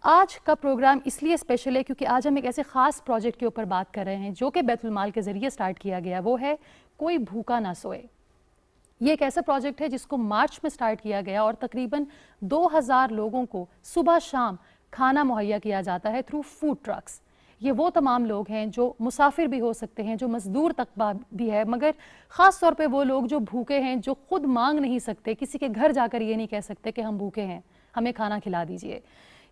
آج کا پروگرام اس لیے اسپیشل ہے کیونکہ آج ہم ایک ایسے خاص پروجیکٹ کے اوپر بات کر رہے ہیں جو کہ بیت المال کے ذریعے سٹارٹ کیا گیا، وہ ہے کوئی بھوکا نہ سوئے۔ یہ ایک ایسا پروجیکٹ ہے جس کو مارچ میں سٹارٹ کیا گیا اور تقریباً 2000 لوگوں کو صبح شام کھانا مہیا کیا جاتا ہے تھرو فوڈ ٹرکس۔ یہ وہ تمام لوگ ہیں جو مسافر بھی ہو سکتے ہیں، جو مزدور طبقہ بھی ہے، مگر خاص طور پہ وہ لوگ جو بھوکے ہیں، جو خود مانگ نہیں سکتے، کسی کے گھر جا کر یہ نہیں کہہ سکتے کہ ہم بھوکے ہیں، ہمیں کھانا کھلا دیجئے۔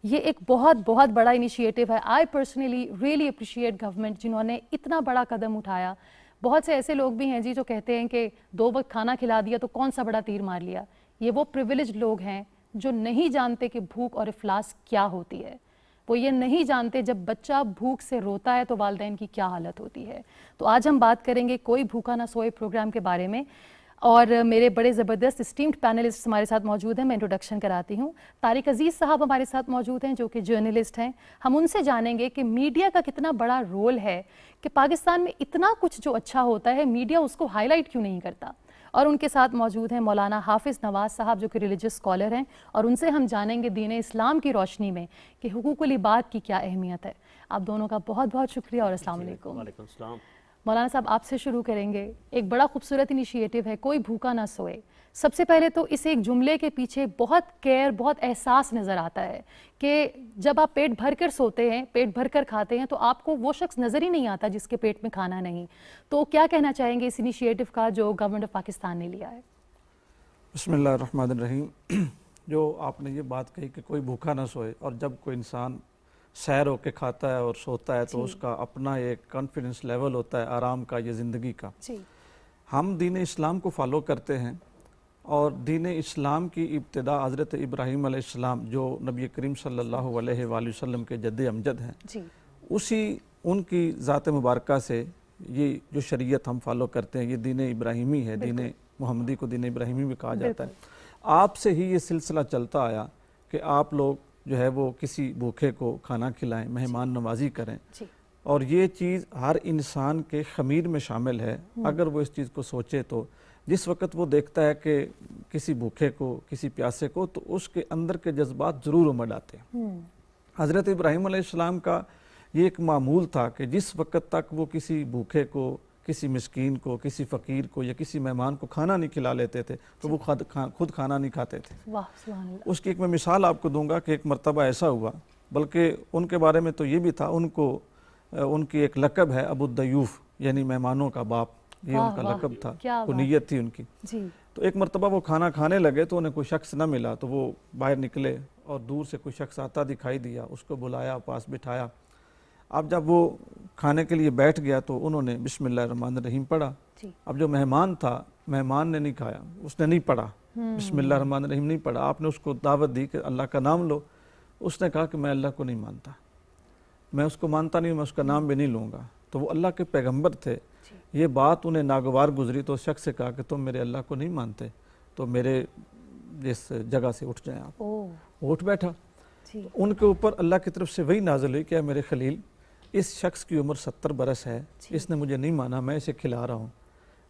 یہ ایک بہت بڑا انیشیٹو ہے۔ I personally really appreciate government جنہوں نے اتنا بڑا قدم اٹھایا۔ بہت سے ایسے لوگ بھی ہیں جو کہتے ہیں کہ 2 وقت کھانا کھلا دیا تو کون سا بڑا تیر مار لیا۔ یہ وہ پریویلیج لوگ ہیں جو نہیں جانتے کہ بھوک اور افلاس کیا ہوتی ہے۔ وہ یہ نہیں جانتے جب بچہ بھوک سے روتا ہے تو والدین کی کیا حالت ہوتی ہے۔ تو آج ہم بات کریں گے کوئی بھوکا نہ سوئے پروگرام کے بارے میں، اور میرے بڑے زبردست اسٹیمڈ پینلسٹ ہمارے ساتھ موجود ہیں۔ میں انٹروڈکشن کراتی ہوں۔ طارق عزیز صاحب ہمارے ساتھ موجود ہیں جو کہ جرنلسٹ ہیں۔ ہم ان سے جانیں گے کہ میڈیا کا کتنا بڑا رول ہے کہ پاکستان میں اتنا کچھ جو اچھا ہوتا ہے میڈیا اس کو ہائی لائٹ کیوں نہیں کرتا۔ اور ان کے ساتھ موجود ہیں مولانا حافظ نواز صاحب جو کہ ریلیجس اسکالر ہیں، اور ان سے ہم جانیں گے دین اسلام کی روشنی میں کہ حقوق العباد کی کیا اہمیت ہے۔ آپ دونوں کا بہت شکریہ اور السلام علیکم۔ وعلیکم السلام۔ مولانا صاحب آپ سے شروع کریں گے۔ ایک بڑا خوبصورت انیشیٹو ہے کوئی بھوکا نہ سوئے۔ سب سے پہلے تو اس ایک جملے کے پیچھے بہت کیئر، بہت احساس نظر آتا ہے کہ جب آپ پیٹ بھر کر سوتے ہیں، پیٹ بھر کر کھاتے ہیں، تو آپ کو وہ شخص نظر ہی نہیں آتا جس کے پیٹ میں کھانا نہیں۔ تو کیا کہنا چاہیں گے اس انیشیٹو کا جو گورنمنٹ آف پاکستان نے لیا ہے؟ بسم اللہ الرحمن الرحیم۔ جو آپ نے یہ بات کہی کہ کوئی بھوکا نہ سوئے، اور جب کوئی انسان سیر ہو کے کھاتا ہے اور سوتا ہے تو اس کا اپنا ایک کانفیڈنس لیول ہوتا ہے آرام کا یا زندگی کا۔ ہم دین اسلام کو فالو کرتے ہیں، اور دین اسلام کی ابتدا حضرت ابراہیم علیہ السلام جو نبی کریم صلی اللہ علیہ وآلہ وسلم کے جد امجد ہیں، ان کی ذات مبارکہ سے یہ جو شریعت ہم فالو کرتے ہیں یہ دین ابراہیمی ہے۔ دین محمدی کو دین ابراہیمی بھی کہا جاتا ہے۔ آپ سے ہی یہ سلسلہ چلتا آیا کہ آپ لوگ جو ہے وہ کسی بھوکے کو کھانا کھلائیں، مہمان نوازی کریں، اور یہ چیز ہر انسان کے خمیر میں شامل ہے اگر وہ اس چیز کو سوچے تو۔ جس وقت وہ دیکھتا ہے کہ کسی بھوکے کو، کسی پیاسے کو، تو اس کے اندر کے جذبات ضرور امڑ آتے ہیں۔ حضرت ابراہیم علیہ السلام کا یہ ایک معمول تھا کہ جس وقت تک وہ کسی بھوکے کو، کسی مسکین کو، کسی فقیر کو یا کسی مہمان کو کھانا نہیں کھلا لیتے تھے تو وہ خود کھانا نہیں کھاتے تھے۔ اس کی ایک میں مثال آپ کو دوں گا کہ ایک مرتبہ ایسا ہوا، بلکہ ان کے بارے میں تو یہ بھی تھا، ان کی ایک لقب ہے ابو الضیوف، یعنی مہمانوں کا باپ، یہ ان کا لقب تھا، کنیت تھی ان کی۔ تو ایک مرتبہ وہ کھانا کھانے لگے تو انہیں کوئی شخص نہ ملا، تو وہ باہر نکلے اور دور سے کوئی شخص آتا دکھائی دیا، اس کو بلایا، پاس بٹھایا۔ اب جب وہ کھانے کے لیے بیٹھ گیا تو انہوں نے بسم اللہ الرحمن الرحیم پڑھا۔ اب جو مہمان تھا، مہمان نے نہیں کھایا، اس نے نہیں پڑھا، بسم اللہ الرحمن الرحیم نہیں پڑھا۔ آپ نے اس کو دعوت دی کہ اللہ کا نام لو، اس نے کہا کہ میں اللہ کو نہیں مانتا، میں اس کو مانتا نہیں، میں اس کا نام بھی نہیں لوں گا۔ تو وہ اللہ کے پیغمبر تھے، یہ بات انہیں ناگوار گزری تو اس شخص سے کہا کہ تم میرے اللہ کو نہیں مانتے تو میرے اس جگہ سے اٹھ جائیں آپ۔ اٹھ بیٹھا۔ ان کے اوپر اللہ کی طرف سے وہی نازل ہوئی کہ میرے خلیل، اس شخص کی عمر 70 برس ہے، اس نے مجھے نہیں مانا، میں اسے کھلا رہا ہوں،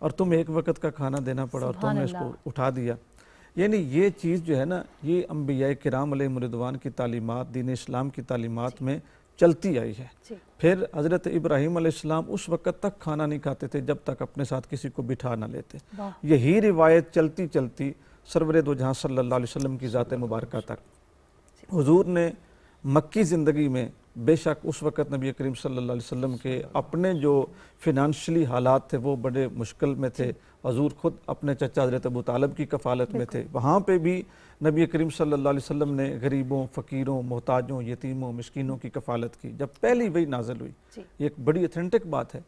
اور تم ایک وقت کا کھانا دینا پڑا اور تم نے اس کو اٹھا دیا۔ یعنی یہ چیز جو ہے نا، یہ انبیاء کرام علیہ رضوان کی تعلیمات، دین اسلام کی تعلیمات میں چلتی آئی ہے۔ پھر حضرت ابراہیم علیہ السلام اس وقت تک کھانا نہیں کھاتے تھے جب تک اپنے ساتھ کسی کو بٹھا نہ لیتے۔ یہی روایت چلتی چلتی سرور دو جہاں صلی اللہ علیہ وسلم کی ذات مبارکہ تک۔ حضور نے مکی زندگی میں بے شک اس وقت نبی کریم صلی اللہ علیہ وسلم کے اپنے جو فینانشلی حالات تھے وہ بڑے مشکل میں تھے۔ حضور خود اپنے چچا حضرت ابو طالب کی کفالت میں تھے، وہاں پہ بھی نبی کریم صلی اللہ علیہ وسلم نے غریبوں، فقیروں، محتاجوں، یتیموں، مسکینوں کی کفالت کی۔ جب پہلی وحی نازل ہوئی، یہ ایک بڑی اتھینٹک بات ہے،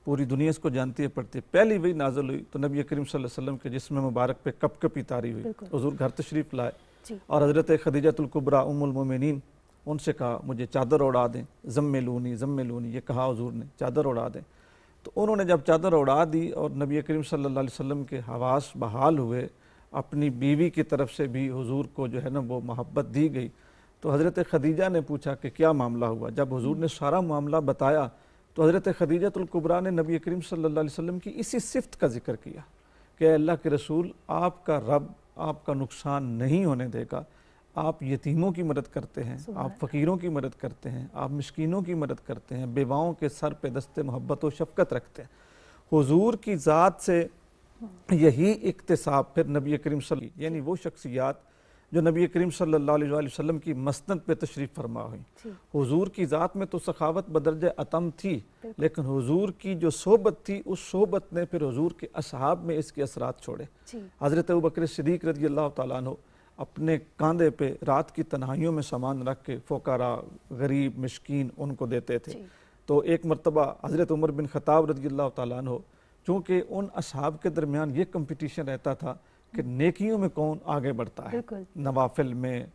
پوری دنیا اس کو جانتی ہے، پڑھتی ہے، پہلی وحی نازل ہوئی تو نبی کریم صلی اللہ علیہ وسلم کے جسم مبارک پہ کپ کپی طاری ہوئی۔ حضور گھر تشریف لائے اور حضرت خدیجہ الکبریٰ ام المومنین، ان سے کہا مجھے چادر اڑا دیں، زملونی زملونی، یہ کہا حضور نے چادر اڑا دیں۔ تو انہوں نے جب چادر اڑا دی اور نبی کریم صلی اللہ علیہ وسلم کے حواس بحال ہوئے، اپنی بیوی کی طرف سے بھی حضور کو جو ہے نا وہ محبت دی گئی، تو حضرت خدیجہ نے پوچھا کہ کیا معاملہ ہوا۔ جب حضور نے سارا معاملہ بتایا تو حضرت خدیجہ الکبریٰ نے نبی کریم صلی اللہ علیہ وسلم کی اسی صفت کا ذکر کیا کہ اے اللہ کے رسول، آپ کا رب آپ کا نقصان نہیں ہونے دے گا، آپ یتیموں کی مدد کرتے ہیں، آپ فقیروں کی مدد کرتے ہیں، آپ مسکینوں کی مدد کرتے ہیں، بیواؤں کے سر پہ دست محبت و شفقت رکھتے ہیں۔ حضور کی ذات سے یہی اکتساب پھر نبی کریم صلی اللہ علیہ وسلم، یعنی وہ شخصیات جو نبی کریم صلی اللہ علیہ وآلہ وسلم کی مسند پہ تشریف فرما ہوئی۔ حضور کی ذات میں تو سخاوت بدرجہ اتم تھی، لیکن حضور کی جو صحبت تھی اس صحبت نے پھر حضور کے اصحاب میں اس کے اثرات چھوڑے۔ حضرت ابوبکر صدیق رضی اللہ تعالیٰ عنہ اپنے کاندھے پہ رات کی تنہائیوں میں سامان رکھ کے فقراء، غریب، مسکین ان کو دیتے تھے۔ تو ایک مرتبہ حضرت عمر بن خطاب رضی اللہ تعالیٰ عنہ، چونکہ ان اصحاب کے درمیان یہ کمپٹیشن رہتا تھا کہ نیکیوں میں کون آگے بڑھتا ہے، نوافل میں،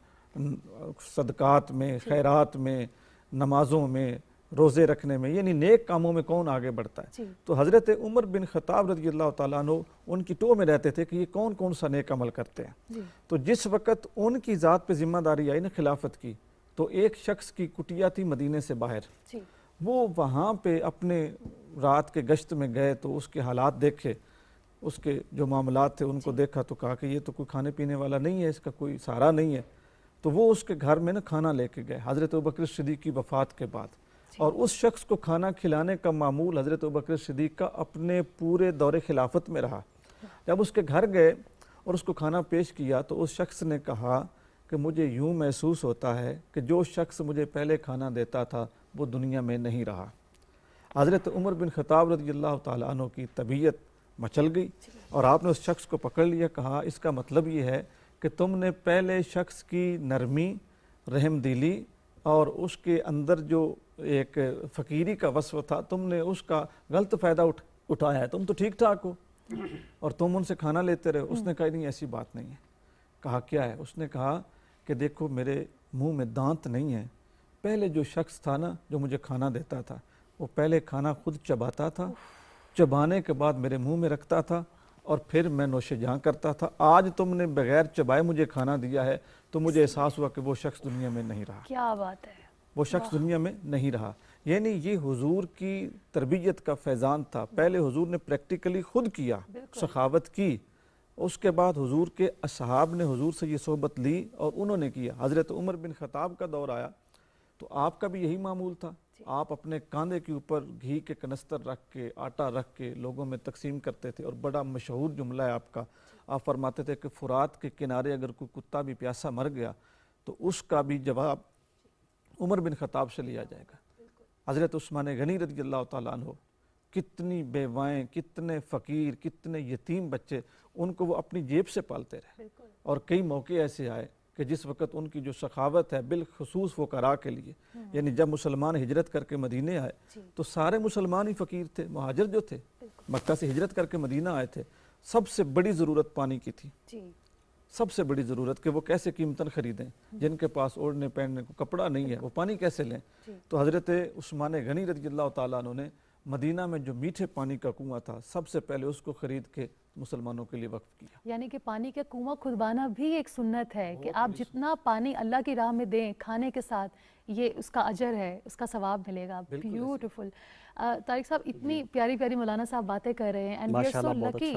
صدقات میں، خیرات میں، نمازوں میں، روزے رکھنے میں، یعنی نیک کاموں میں کون آگے بڑھتا ہے۔ تو حضرت عمر بن خطاب رضی اللہ تعالیٰ عنہ ان کی ٹو میں رہتے تھے کہ یہ کون کون سا نیک عمل کرتے ہیں۔ تو جس وقت ان کی ذات پہ ذمہ داری آئی نا خلافت کی، تو ایک شخص کی کٹیا تھی مدینے سے باہر، وہ وہاں پہ اپنے رات کے گشت میں گئے تو اس کے حالات دیکھے، اس کے جو معاملات تھے ان کو دیکھا تو کہا کہ یہ تو کوئی کھانے پینے والا نہیں ہے، اس کا کوئی سہارا نہیں ہے۔ تو وہ اس کے گھر میں نا کھانا لے کے گئے حضرت ابوبکر صدیق کی وفات کے بعد، اور اس شخص کو کھانا کھلانے کا معمول حضرت ابوبکر صدیق کا اپنے پورے دور خلافت میں رہا۔ جب اس کے گھر گئے اور اس کو کھانا پیش کیا تو اس شخص نے کہا کہ مجھے یوں محسوس ہوتا ہے کہ جو شخص مجھے پہلے کھانا دیتا تھا وہ دنیا میں نہیں رہا۔ حضرت عمر بن خطاب رضی اللہ تعالیٰ عنہ کی طبیعت مچل گئی اور آپ نے اس شخص کو پکڑ لیا، کہا اس کا مطلب یہ ہے کہ تم نے پہلے شخص کی نرمی، رحم دلی اور اس کے اندر جو ایک فقیری کا وصف تھا تم نے اس کا غلط فائدہ اٹھایا ہے، تم تو ٹھیک ٹھاک ہو اور تم ان سے کھانا لیتے رہے۔ اس نے کہا نہیں ایسی بات نہیں ہے۔ کہا کیا ہے؟ اس نے کہا کہ دیکھو میرے منہ میں دانت نہیں ہے، پہلے جو شخص تھا نا جو مجھے کھانا دیتا تھا وہ پہلے کھانا خود چباتا تھا، چبانے کے بعد میرے منہ میں رکھتا تھا اور پھر میں نوش جہاں کرتا تھا۔ آج تم نے بغیر چبائے مجھے کھانا دیا ہے تو مجھے احساس ہوا کہ وہ شخص دنیا میں نہیں رہا۔ کیا بات ہے، وہ شخص دنیا میں نہیں رہا۔ یعنی یہ حضور کی تربیت کا فیضان تھا۔ پہلے حضور نے پریکٹیکلی خود کیا، سخاوت کی، اس کے بعد حضور کے اصحاب نے حضور سے یہ صحبت لی اور انہوں نے کیا۔ حضرت عمر بن خطاب کا دور آیا تو آپ کا بھی یہی معمول تھا، آپ اپنے کاندھے کے اوپر گھی کے کنستر رکھ کے، آٹا رکھ کے لوگوں میں تقسیم کرتے تھے، اور بڑا مشہور جملہ ہے آپ کا، آپ فرماتے تھے کہ فرات کے کنارے اگر کوئی کتا بھی پیاسا مر گیا تو اس کا بھی جواب عمر بن خطاب سے لیا جائے گا۔ حضرت عثمان غنی رضی اللہ تعالیٰ عنہ، کتنی بیوائیں، کتنے فقیر، کتنے یتیم بچے، ان کو وہ اپنی جیب سے پالتے رہے، اور کئی موقع ایسے آئے کہ جس وقت ان کی جو سخاوت ہے بالخصوص فقراء کے لیے، یعنی جب مسلمان ہجرت کر کے مدینے آئے تو سارے مسلمان ہی فقیر تھے، مہاجر جو تھے مکہ سے ہجرت کر کے مدینہ آئے تھے، سب سے بڑی ضرورت پانی کی تھی، سب سے بڑی ضرورت کہ وہ کیسے قیمتاً خریدیں، جن کے پاس اوڑھنے پہننے کو کپڑا نہیں ہے وہ پانی کیسے لیں۔ تو حضرت عثمان غنی رضی اللہ تعالیٰ عنہ نے مدینہ میں جو میٹھے پانی کا کنواں تھا سب سے پہلے اس کو خرید کے مسلمانوں کے لیے وقف کیا۔ یعنی کہ پانی کا کنواں کھدوانا بھی ایک سنت ہے کہ آپ جتنا پانی اللہ کی راہ میں دیں کھانے کے ساتھ، یہ اس کا اجر ہے، اس کا ثواب ملے گا۔ بیوٹیفل۔ طارق صاحب اتنی پیاری پیاری مولانا صاحب باتیں کر رہے ہیں، and we are so lucky